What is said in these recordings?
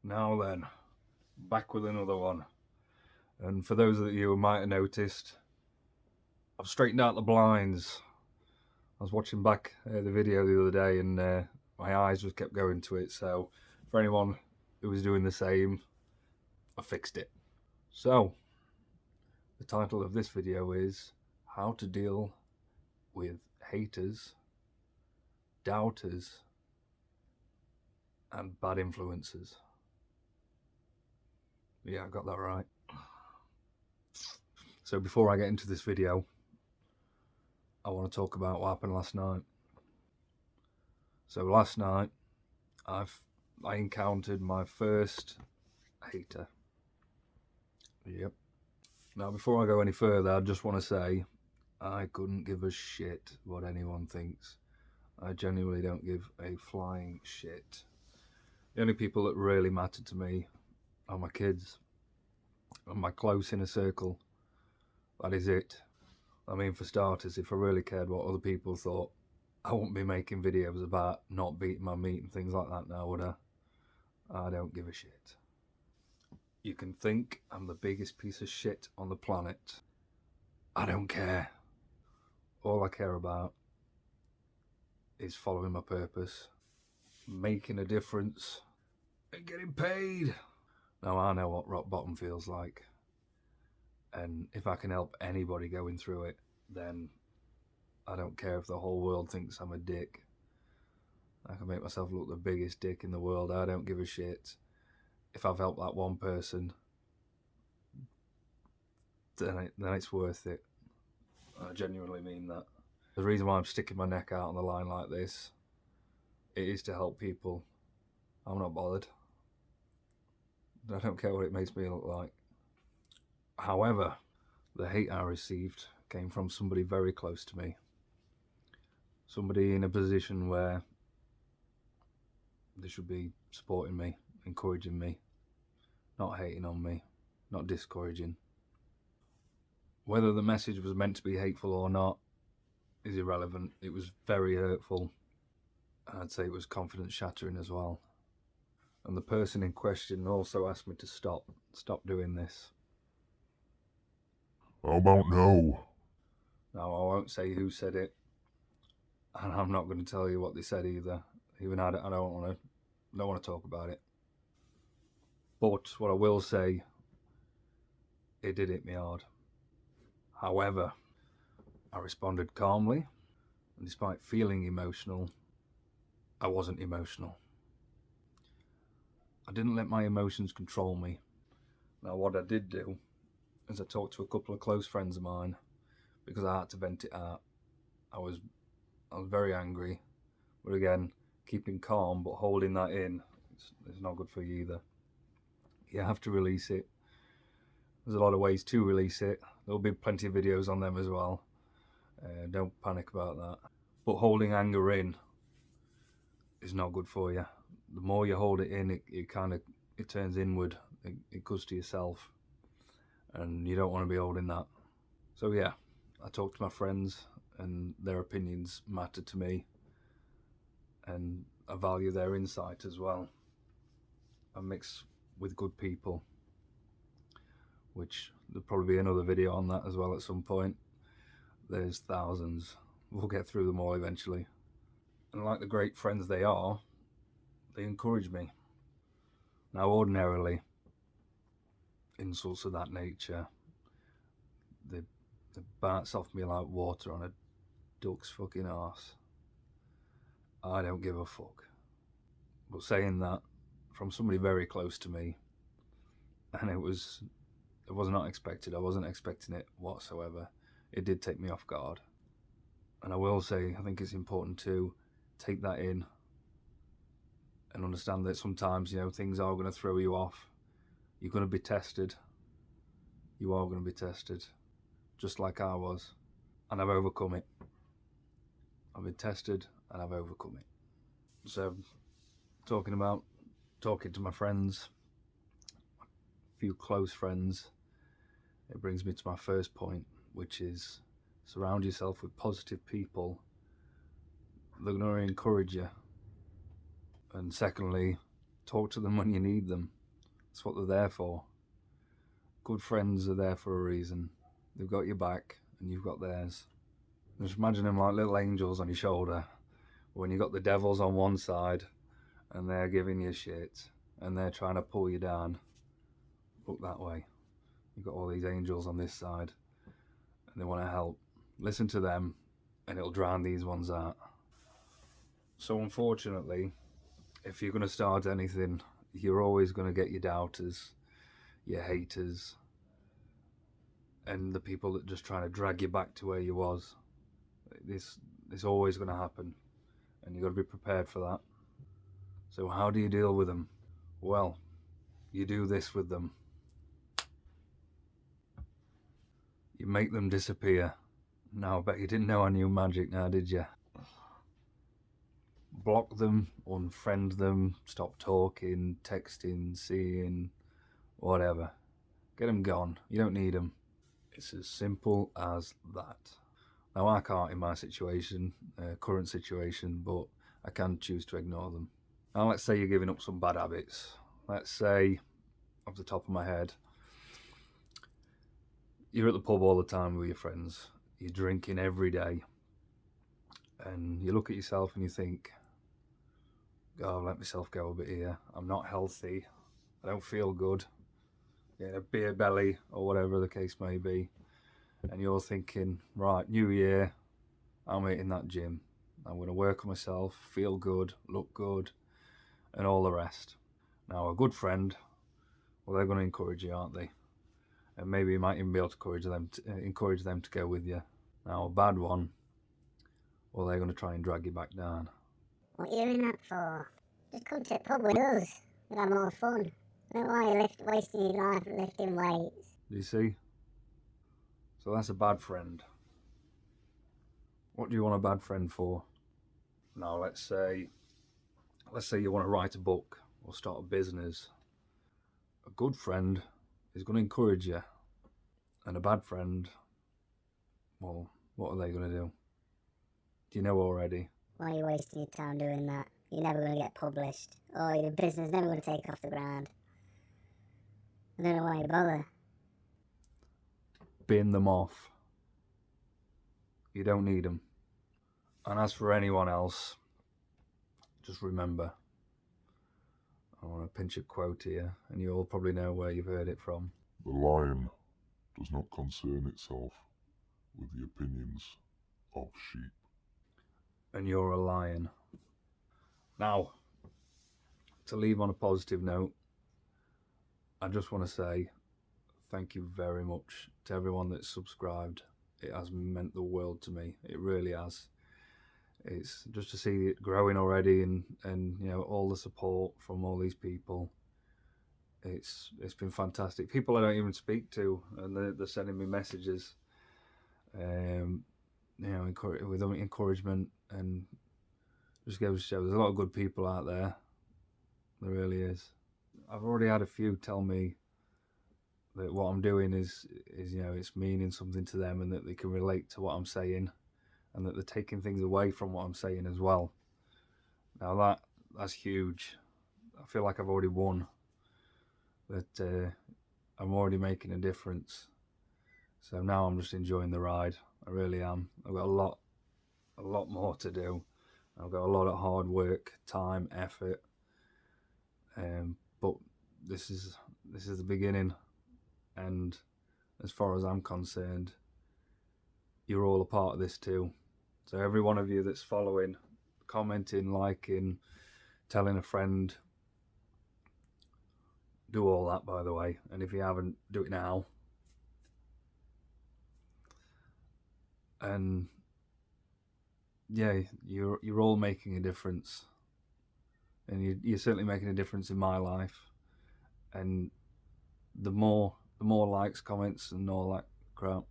Now then, back with another one. And for those of you who might have noticed, I've straightened out the blinds. I was watching back the video the other day and my eyes just kept going to it. So for anyone who was doing the same, I fixed it. So the title of this video is How to Deal with Haters, Doubters, and Bad Influences. Yeah, I got that right. So before I get into this video, I want to talk about what happened last night. So last night, I encountered my first hater. Yep. Now, before I go any further, I just want to say I couldn't give a shit what anyone thinks. I genuinely don't give a flying shit. The only people that really matter to me are my kids and my close inner circle. That is it. I mean, for starters, if I really cared what other people thought, I wouldn't be making videos about not beating my meat and things like that now, would I? I don't give a shit. You can think I'm the biggest piece of shit on the planet. I don't care. All I care about is following my purpose, making a difference, and getting paid. Now I know what rock bottom feels like. And if I can help anybody going through it, then I don't care if the whole world thinks I'm a dick. I can make myself look the biggest dick in the world. I don't give a shit. If I've helped that one person, then it's worth it. I genuinely mean that. The reason why I'm sticking my neck out on the line like this, it is to help people. I'm not bothered. I don't care what it makes me look like. However, the hate I received came from somebody very close to me. Somebody in a position where they should be supporting me, encouraging me, not hating on me, not discouraging. Whether the message was meant to be hateful or not is irrelevant. It was very hurtful. I'd say it was confidence shattering as well. And the person in question also asked me to stop doing this. How about no? Now, I won't say who said it, and I'm not going to tell you what they said either. Even I don't want to talk about it. But what I will say, it did hit me hard. However, I responded calmly, and despite feeling emotional, I wasn't emotional. I didn't let my emotions control me. Now, what I did do is I talked to a couple of close friends of mine because I had to vent it out. I was very angry, but again, keeping calm but holding that in is not good for you either. You have to release it. There's a lot of ways to release it. There'll be plenty of videos on them as well. Don't panic about that. But holding anger in is not good for you. The more you hold it in, it turns inward. It goes to yourself, and you don't want to be holding that. So yeah, I talked to my friends, and their opinions matter to me, and I value their insight as well. I mix with good people, which there'll probably be another video on that as well at some point. There's thousands. We'll get through them all eventually. And like the great friends they are, they encourage me. Now, ordinarily, insults of that nature, they bounce off me like water on a duck's fucking arse. I don't give a fuck. But saying that from somebody very close to me, and it was not expected. I wasn't expecting it whatsoever. It did take me off guard. And I will say, I think it's important to take that in and understand that sometimes, things are going to throw you off. You're going to be tested. You are going to be tested, just like I was. And I've overcome it. I've been tested and I've overcome it. So, talking to my friends, a few close friends, it brings me to my first point, which is surround yourself with positive people. They're going to encourage you. And secondly, Talk to them when you need them. That's what they're there for. Good friends are there for a reason. They've got your back and you've got theirs. Just imagine them like little angels on your shoulder. When you got the devils on one side and they're giving you shit and they're trying to pull you down, look that way. You've got all these angels on this side and they want to help. Listen to them and it'll drown these ones out. So unfortunately, if you're going to start anything, you're always going to get your doubters, your haters, and the people that just trying to drag you back to where you was. This is always going to happen, and you've got to be prepared for that. So how do you deal with them? Well, you do this with them. You make them disappear. Now, I bet you didn't know I knew magic now, did you? Block them, unfriend them, stop talking, texting, seeing, whatever. Get them gone. You don't need them. It's as simple as that. Now, I can't in my situation, current situation, but I can choose to ignore them. Now, let's say you're giving up some bad habits. Let's say, off the top of my head, you're at the pub all the time with your friends. You're drinking every day. And you look at yourself and you think, oh, I've let myself go a bit here. I'm not healthy. I don't feel good. Getting a beer belly or whatever the case may be. And you're thinking, right, new year, I'm hitting that gym. I'm going to work on myself, feel good, look good, and all the rest. Now, a good friend, well, they're going to encourage you, aren't they? And maybe you might even be able to encourage them to go with you. Now, a bad one, well, they're going to try and drag you back down. What are you doing that for? Just come to the pub with us. We'll have more fun. I don't want you wasting your life lifting weights. Do you see? So that's a bad friend. What do you want a bad friend for? Now, let's say you want to write a book or start a business. A good friend is going to encourage you. And a bad friend, well, what are they going to do? Do you know already? Why are you wasting your time doing that? You're never going to get published. Or your business is never going to take off the ground. I don't know why you bother. Bin them off. You don't need them. And as for anyone else, just remember, I want to pinch a quote here, and you all probably know where you've heard it from. The lion does not concern itself with the opinions of sheep. And you're a lion. Now, to leave on a positive note, I just want to say thank you very much to everyone that's subscribed. It has meant the world to me. It really has. It's just to see it growing already, and you know, all the support from all these people. It's been fantastic. People I don't even speak to, and they're sending me messages, you know, with encouragement, and just goes to show there's a lot of good people out there. There really is. I've already had a few tell me that what I'm doing is you know, it's meaning something to them, and that they can relate to what I'm saying, and that they're taking things away from what I'm saying as well. Now that's huge. I feel like I've already won. That I'm already making a difference. So now I'm just enjoying the ride. I really am. I've got a lot more to do. I've got a lot of hard work, time, effort. But this is the beginning. And as far as I'm concerned, you're all a part of this too. So every one of you that's following, commenting, liking, telling a friend, do all that, by the way. And if you haven't, do it now. And yeah, you're all making a difference, and you're certainly making a difference in my life. And the more likes, comments, and all that crap,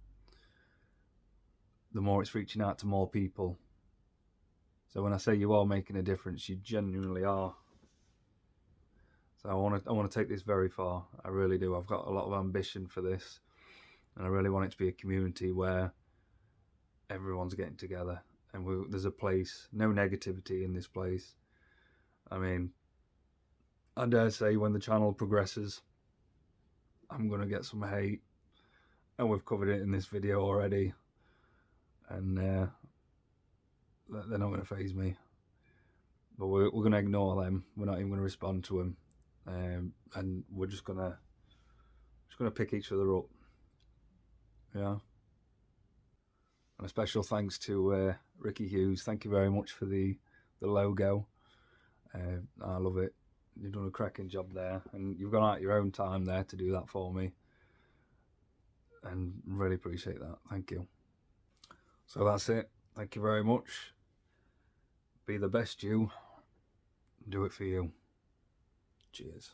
the more it's reaching out to more people. So when I say you are making a difference, you genuinely are. So I want to take this very far. I really do. I've got a lot of ambition for this, and I really want it to be a community where everyone's getting together, and there's a place, no negativity in this place. I mean, I dare say when the channel progresses, I'm going to get some hate, and we've covered it in this video already, and they're not going to faze me. But we're going to ignore them. We're not even going to respond to them, and we're just going to pick each other up. Yeah. And a special thanks to Ricky Hughes. Thank you very much for the logo. I love it. You've done a cracking job there, and you've gone out your own time there to do that for me, and really appreciate that. Thank you. So that's it. Thank you very much. Be the best you. Do it for you. Cheers.